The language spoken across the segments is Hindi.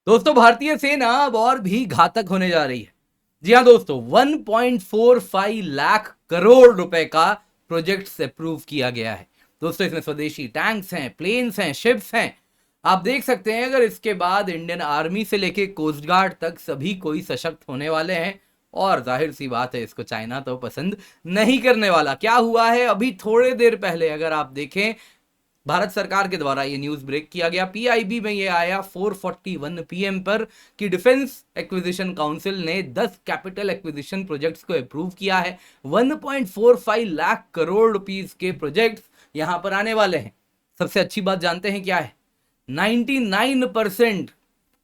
दोस्तों भारतीय सेना अब और भी घातक होने जा रही है। जी हाँ दोस्तों, 1.45 लाख करोड़ रुपए का प्रोजेक्ट अप्रूव किया गया है। दोस्तों इसमें स्वदेशी टैंक्स हैं, प्लेन्स हैं, शिप्स हैं। आप देख सकते हैं अगर इसके बाद इंडियन आर्मी से लेके कोस्ट गार्ड तक सभी कोई सशक्त होने वाले हैं। और जाहिर सी बात है इसको चाइना तो पसंद नहीं करने वाला। क्या हुआ है अभी थोड़े देर पहले अगर आप देखें, भारत सरकार के द्वारा ये न्यूज ब्रेक किया गया, पीआईबी में ये आया 4:41 पीएम पर कि डिफेंस एक्विजिशन काउंसिल ने 10 कैपिटल एक्विजिशन प्रोजेक्ट्स को अप्रूव किया है। 1.45 लाख करोड़ रुपीस के प्रोजेक्ट्स यहां पर आने वाले हैं। सबसे अच्छी बात जानते हैं क्या है? 99%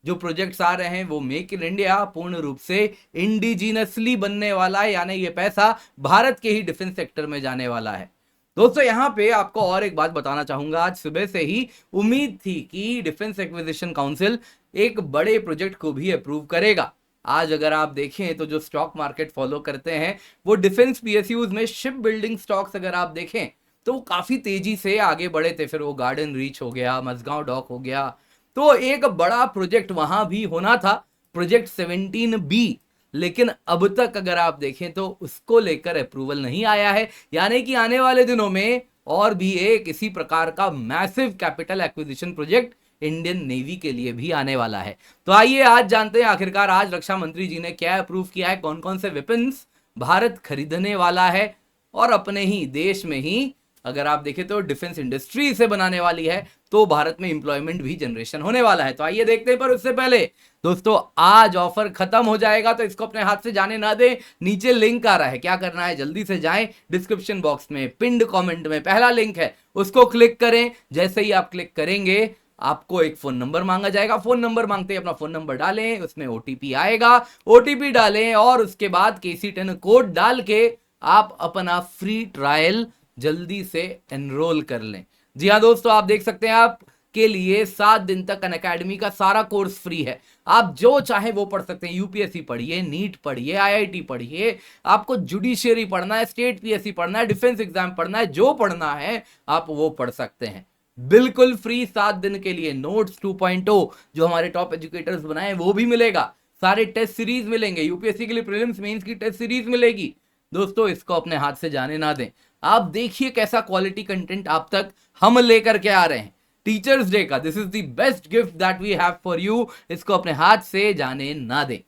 जो प्रोजेक्ट्स आ रहे हैं वो मेक इन इंडिया, पूर्ण रूप से इंडिजीनसली बनने वाला है, यानी ये पैसा भारत के ही डिफेंस सेक्टर में जाने वाला है। दोस्तों यहां पे आपको और एक बात बताना चाहूंगा, आज सुबह से ही उम्मीद थी कि डिफेंस एक्विजिशन काउंसिल एक बड़े प्रोजेक्ट को भी अप्रूव करेगा। आज अगर आप देखें तो जो स्टॉक मार्केट फॉलो करते हैं वो डिफेंस पीएसयूज में शिप बिल्डिंग स्टॉक्स अगर आप देखें तो वो काफी तेजी से आगे बढ़े थे। फिर वो गार्डन रीच हो गया, मझगांव डॉक हो गया, तो एक बड़ा प्रोजेक्ट वहां भी होना था, प्रोजेक्ट 17B। लेकिन अब तक अगर आप देखें तो उसको लेकर अप्रूवल नहीं आया है, यानी कि आने वाले दिनों में और भी एक इसी प्रकार का massive capital acquisition project Indian navy के लिए भी आने वाला है। तो आइए आज जानते हैं आखिरकार आज रक्षा मंत्री जी ने क्या अप्रूव किया है, कौन कौन से वेपन्स भारत खरीदने वाला है और अपने ही देश में ही अगर आप देखें तो डिफेंस इंडस्ट्री से बनाने वाली है, तो भारत में इंप्लॉयमेंट भी जनरेशन होने वाला है। तो आइए देखते हैं, पर उससे पहले दोस्तों आज ऑफर खत्म हो जाएगा तो इसको अपने हाथ से जाने ना दें। नीचे लिंक आ रहा है, क्या करना है जल्दी से जाएं डिस्क्रिप्शन बॉक्स में, पिंड कमेंट में पहला लिंक है उसको क्लिक करें। जैसे ही आप क्लिक करेंगे आपको एक फोन नंबर मांगा जाएगा, फोन नंबर मांगते ही अपना फोन नंबर डालें, उसमें ओटीपी आएगा, ओटीपी डालें और उसके बाद KC10 कोड डाल के आप अपना फ्री ट्रायल जल्दी से एनरोल कर लें। जी हाँ दोस्तों, आप देख सकते हैं आप के लिए 7 दिन तक अनअकैडमी का सारा कोर्स फ्री है। आप जो चाहे वो पढ़ सकते हैं, यूपीएससी पढ़िए, नीट पढ़िए, आईआईटी पढ़िए, आपको जुडिशियरी पढ़ना है, स्टेट पीएससी पढ़ना है, डिफेंस एग्जाम पढ़ना है, जो पढ़ना है आप वो पढ़ सकते हैं बिल्कुल फ्री 7 दिन के लिए। नोट्स 2.0 जो हमारे टॉप एजुकेटर्स बनाए वो भी मिलेगा, सारे टेस्ट सीरीज मिलेंगे, यूपीएससी के लिए प्रीलिम्स मेंस की टेस्ट सीरीज मिलेगी। दोस्तों इसको अपने हाथ से जाने ना दें। आप देखिए कैसा क्वालिटी कंटेंट आप तक हम लेकर के आ रहे हैं टीचर्स डे का। This is the best gift that we have for you. इसको अपने हाथ से जाने ना दें।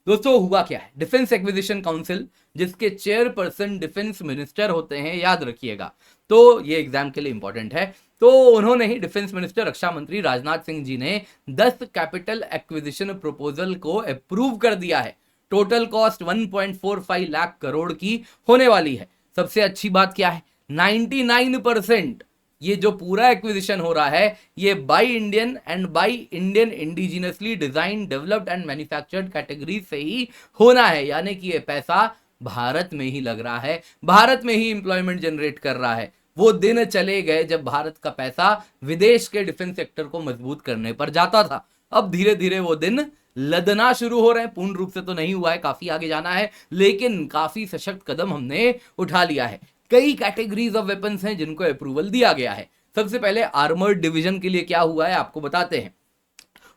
दोस्तों हुआ क्या है, डिफेंस एक्विजिशन काउंसिल जिसके चेयरपर्सन डिफेंस मिनिस्टर होते हैं, याद रखिएगा, तो ये एग्जाम के लिए इंपॉर्टेंट है। तो उन्होंने ही डिफेंस मिनिस्टर रक्षा मंत्री राजनाथ सिंह जी ने 10 कैपिटल एक्विजिशन प्रपोजल को अप्रूव कर दिया है। टोटल कॉस्ट 1.45 लाख करोड़ की होने वाली है। सबसे अच्छी बात क्या है, 99% ये जो पूरा एक्विजिशन हो रहा है ये by Indian and by Indian indigenously design, developed and manufactured category से ही होना है, यानी कि ये पैसा भारत में ही लग रहा है, भारत में ही इंप्लॉयमेंट जनरेट कर रहा है। वो दिन चले गए जब भारत का पैसा विदेश के डिफेंस सेक्टर को मजबूत करने पर जाता था। अब धीरे धीरे वो दिन लदना शुरू हो रहे हैं। पूर्ण रूप से तो नहीं हुआ है, काफी आगे जाना है, लेकिन काफी सशक्त कदम हमने उठा लिया है। कई कैटेगरीज ऑफ वेपन्स हैं जिनको अप्रूवल दिया गया है। सबसे पहले आर्मर्ड डिवीजन के लिए क्या हुआ है आपको बताते हैं।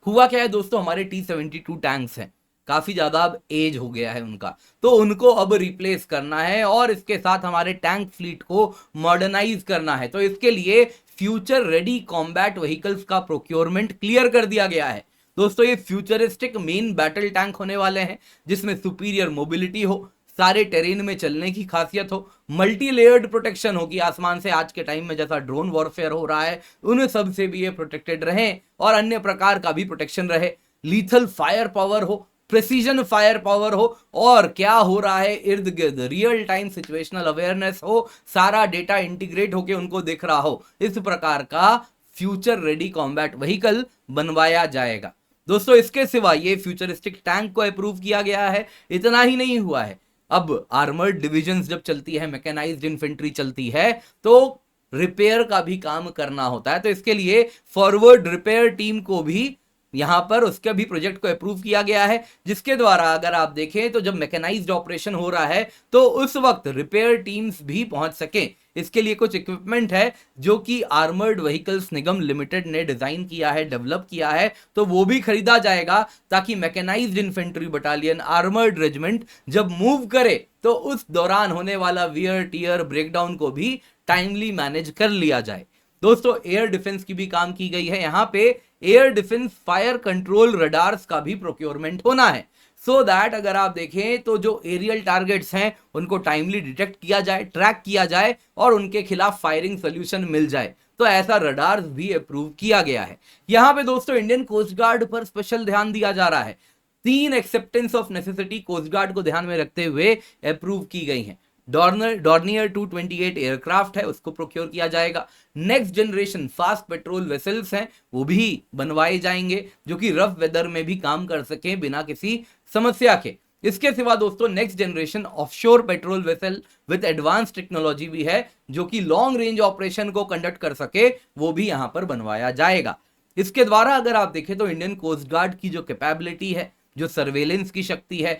हुआ क्या है दोस्तों, हमारे T-72 टैंक्स हैं, काफी ज्यादा अब एज हो गया है उनका, तो उनको अब रिप्लेस करना है और इसके साथ हमारे टैंक फ्लीट को मॉडर्नाइज करना है। तो इसके लिए फ्यूचर रेडी कॉम्बैट व्हीकल्स का प्रोक्योरमेंट क्लियर कर दिया गया है। दोस्तों ये फ्यूचरिस्टिक मेन बैटल टैंक होने वाले हैं जिसमें सुपीरियर मोबिलिटी हो, सारे टेरेन में चलने की खासियत हो, मल्टी लेयर्ड प्रोटेक्शन होगी, आसमान से आज के टाइम में जैसा ड्रोन वॉरफेयर हो रहा है उन सब से भी ये प्रोटेक्टेड रहे और अन्य प्रकार का भी प्रोटेक्शन रहे। लीथल फायर पावर हो, प्रेसिजन फायर पावर हो, और क्या हो रहा है इर्द गिर्द रियल टाइम सिचुएशनल अवेयरनेस हो, सारा डेटा इंटीग्रेट होके उनको दिख रहा हो, इस प्रकार का फ्यूचर रेडी कॉम्बैट व्हीकल बनवाया जाएगा। दोस्तों इसके सिवा ये फ्यूचरिस्टिक टैंक को अप्रूव किया गया है। इतना ही नहीं हुआ है, अब आर्मर्ड डिविजन्स जब चलती है, मैकेनाइज्ड इन्फेंट्री चलती है, तो रिपेयर का भी काम करना होता है। तो इसके लिए फॉरवर्ड रिपेयर टीम को भी यहां पर उसके भी प्रोजेक्ट को अप्रूव किया गया है, जिसके द्वारा अगर आप देखें तो जब मैकेनाइज्ड ऑपरेशन हो रहा है तो उस वक्त रिपेयर टीम्स भी पहुंच सके। इसके लिए कुछ इक्विपमेंट है जो कि आर्मर्ड व्हीकल्स निगम लिमिटेड ने डिजाइन किया है, डेवलप किया है, तो वो भी खरीदा जाएगा ताकि mechanized infantry battalion, armoured regiment जब मूव करे तो उस दौरान होने वाला वियर टियर ब्रेकडाउन को भी टाइमली मैनेज कर लिया जाए। दोस्तों एयर डिफेंस की भी काम की गई है, यहां पे air defence fire control radars का भी प्रोक्योरमेंट होना है, सो दैट अगर आप देखें तो जो एरियल टारगेट्स हैं उनको टाइमली डिटेक्ट किया जाए, ट्रैक किया जाए और उनके खिलाफ फायरिंग सोल्यूशन मिल जाए। तो ऐसा रडार्स भी अप्रूव किया गया है। यहां पे दोस्तों इंडियन कोस्ट गार्ड पर स्पेशल ध्यान दिया जा रहा है। 3 acceptance of necessity coast guard को ध्यान में रखते हुए अप्रूव की गई हैं। डॉर्नियर 228 एयरक्राफ्ट है, उसको प्रोक्योर किया जाएगा। Next generation fast patrol vessels हैं, वो भी बनवाए जाएंगे जो कि रफ वेदर में भी काम कर सके बिना किसी समस्या के। इसके सिवा दोस्तों next generation offshore patrol vessel with advance technology भी है जो कि लॉन्ग रेंज ऑपरेशन को कंडक्ट कर सके, वो भी यहां पर बनवाया जाएगा। इसके द्वारा अगर आप देखें तो इंडियन कोस्ट गार्ड की जो कैपेबिलिटी है, जो सर्वेलेंस की शक्ति है,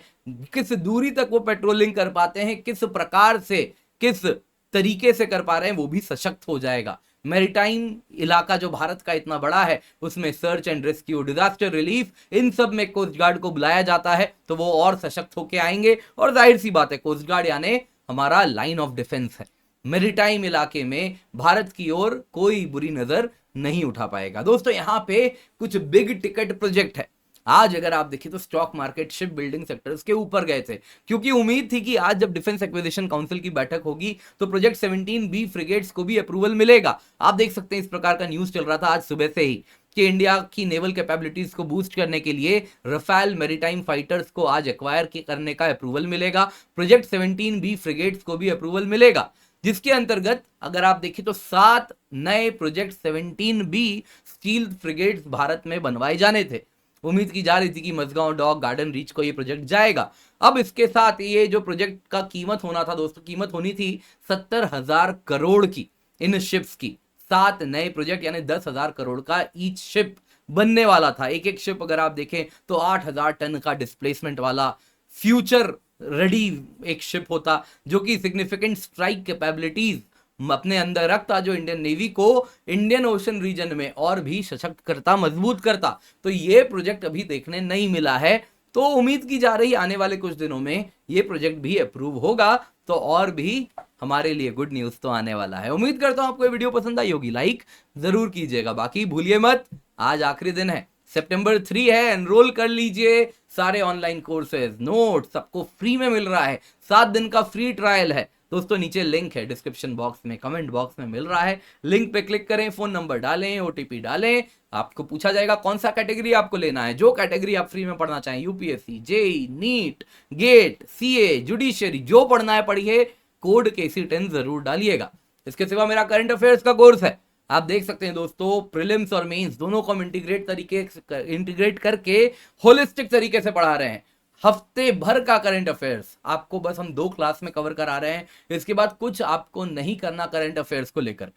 किस दूरी तक वो पेट्रोलिंग कर पाते हैं, किस प्रकार से, किस तरीके से कर पा रहे हैं, वो भी सशक्त हो जाएगा। मैरीटाइम इलाका जो भारत का इतना बड़ा है उसमें search and rescue, disaster relief, इन सब में कोस्ट गार्ड को बुलाया जाता है तो वो और सशक्त होके आएंगे। और जाहिर सी बात है कोस्ट गार्ड यानी हमारा लाइन ऑफ डिफेंस है, मैरीटाइम इलाके में भारत की ओर कोई बुरी नजर नहीं उठा पाएगा। दोस्तों यहां पे कुछ बिग टिकट प्रोजेक्ट है। आज अगर आप देखें तो stock market ship building sectors के ऊपर गए थे, क्योंकि उम्मीद थी कि आज जब डिफेंस एक्विजिशन काउंसिल की बैठक होगी तो प्रोजेक्ट 17B फ्रिगेट्स को भी अप्रूवल मिलेगा। आप देख सकते हैं इस प्रकार का न्यूज चल रहा था आज सुबह से ही कि इंडिया की नेवल कैपेबिलिटीज को बूस्ट करने के लिए रफाल मैरीटाइम फाइटर्स को आज एक्वायर करने का अप्रूवल मिलेगा। प्रोजेक्ट 17B फ्रिगेट्स को भी अप्रूवल मिलेगा, जिसके अंतर्गत अगर आप देखें तो 7 नए project 17B steel frigates Bharat में बनवाए जाने थे। उम्मीद की जा रही थी कि मझगांव डॉक, गार्डन रीच को ये प्रोजेक्ट जाएगा। अब इसके साथ ये जो प्रोजेक्ट का कीमत होना था दोस्तों, कीमत होनी थी 70,000 करोड़ की इन शिप्स की। 7 नए प्रोजेक्ट यानी 10,000 करोड़ का ईच शिप बनने वाला था। एक एक शिप अगर आप देखें तो 8,000 टन का डिस्प्लेसमेंट वाला फ्यूचर रेडी एक शिप होता जो कि सिग्निफिकेंट स्ट्राइक कैपेबिलिटीज अपने अंदर रखता, जो इंडियन नेवी को इंडियन ओशन रीजन में और भी सशक्त करता, मजबूत करता। तो ये प्रोजेक्ट अभी देखने नहीं मिला है, तो उम्मीद की जा रही आने वाले कुछ दिनों में ये प्रोजेक्ट भी अप्रूव होगा तो और भी हमारे लिए गुड न्यूज तो आने वाला है। उम्मीद करता हूं आपको ये वीडियो पसंद आई होगी, लाइक जरूर कीजिएगा। बाकी भूलिए मत, आज आखिरी दिन है, सितंबर 3 है, एनरोल कर लीजिए। सारे ऑनलाइन कोर्सेज, नोट सबको फ्री में मिल रहा है। 7 दिन का फ्री ट्रायल है दोस्तों, नीचे लिंक है डिस्क्रिप्शन बॉक्स में, कमेंट बॉक्स में मिल रहा है। लिंक पे क्लिक करें, फोन नंबर डालें, OTP डालें, आपको पूछा जाएगा कौन सा कैटेगरी आपको लेना है। जो कैटेगरी आप फ्री में पढ़ना चाहें, UPSC, JEE, NEET, GATE, CA, judiciary, जो पढ़ना है पढ़िए, कोड KC10 जरूर डालिएगा। इसके सिवा मेरा करंट अफेयर्स का कोर्स है, आप देख सकते हैं दोस्तों, प्रीलिम्स और मेंस दोनों को हम इंटीग्रेट करके होलिस्टिक तरीके से पढ़ा रहे हैं। हफ्ते भर का करंट अफेयर्स आपको बस हम 2 क्लास में कवर करा रहे हैं। इसके बाद कुछ आपको नहीं करना करंट अफेयर्स को लेकर,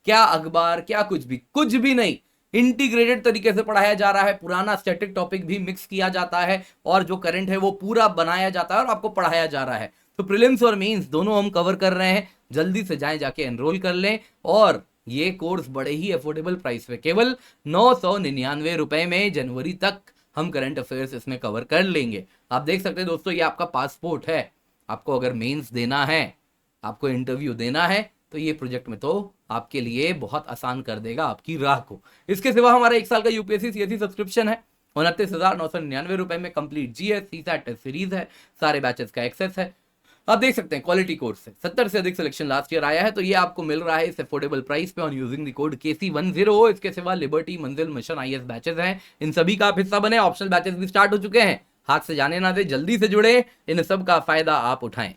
क्या अखबार, क्या कुछ भी नहीं, इंटीग्रेटेड तरीके से पढ़ाया जा रहा है। पुराना स्टैटिक टॉपिक भी मिक्स किया जाता है और जो करंट है वो पूरा बनाया जाता है और आपको पढ़ाया जा रहा है। तो प्रीलिम्स और मेंस दोनों हम कवर कर रहे हैं। जल्दी से जाके एनरोल कर लें, और ये कोर्स बड़े ही अफोर्डेबल प्राइस पे, केवल 999 रुपए में जनवरी तक हम करंट अफेयर्स इसमें कवर कर लेंगे। आप देख सकते हैं दोस्तों, ये आपका पासपोर्ट है। आपको अगर मेंस देना है, आपको इंटरव्यू देना है, तो ये प्रोजेक्ट में तो आपके लिए बहुत आसान कर देगा आपकी राह को। इसके सिवा हमारा 1 साल का UPSC CSE सब्सक्रिप्शन है, 29,999 रुपए में complete GS CSAT test series है, सारे बैचेस का एक्सेस है। आप देख सकते हैं क्वालिटी कोर्स है, 70 से अधिक सिलेक्शन लास्ट ईयर आया है, तो ये आपको मिल रहा है इस अफोर्डेबल प्राइस पे on using the code KC10। इसके सिवा लिबर्टी, मंजिल, मिशन, IS बैचेस हैं, इन सभी का आप हिस्सा बने। ऑप्शनल बैचेस भी स्टार्ट हो चुके हैं, हाथ से जाने ना दे, जल्दी से जुड़े, इन सब का फायदा आप उठाएं।